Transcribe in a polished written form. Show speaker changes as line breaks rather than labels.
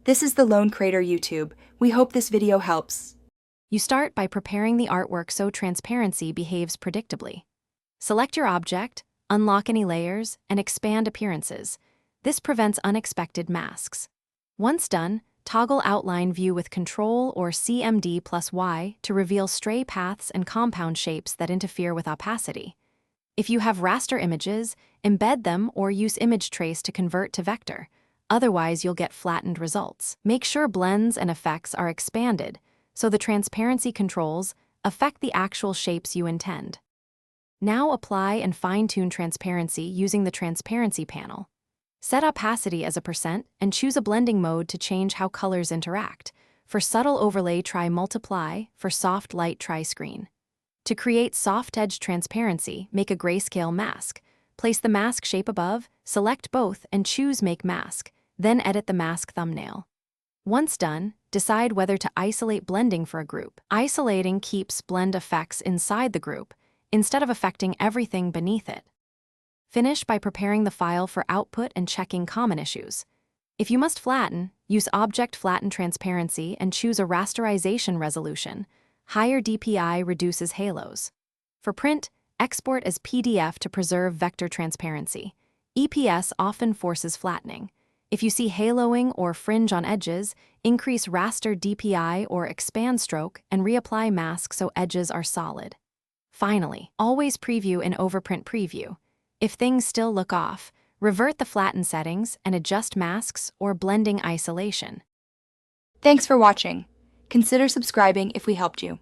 This is the Lone Crater YouTube. We hope this video helps.
You start by preparing the artwork so transparency behaves predictably. Select your object, unlock any layers, and expand appearances. This prevents unexpected masks. Once done, toggle Outline View with Ctrl or CMD+Y to reveal stray paths and compound shapes that interfere with opacity. If you have raster images, embed them or use Image Trace to convert to vector. Otherwise, you'll get flattened results. Make sure blends and effects are expanded, so the transparency controls affect the actual shapes you intend. Now apply and fine-tune transparency using the Transparency panel. Set opacity as a % and choose a blending mode to change how colors interact. For subtle overlay, try Multiply. For soft light, try Screen. To create soft edge transparency, make a grayscale mask. Place the mask shape above, select both, and choose Make Mask. Then edit the mask thumbnail. Once done, decide whether to isolate blending for a group. Isolating keeps blend effects inside the group, instead of affecting everything beneath it. Finish by preparing the file for output and checking common issues. If you must flatten, use Object Flatten Transparency and choose a rasterization resolution. Higher DPI reduces halos. For print, export as PDF to preserve vector transparency. EPS often forces flattening. If you see haloing or fringe on edges, increase raster DPI or expand stroke and reapply mask so edges are solid. Finally, always preview in Overprint Preview. If things still look off, revert the flatten settings and adjust masks or blending isolation.
Thanks for watching. Consider subscribing if we helped you.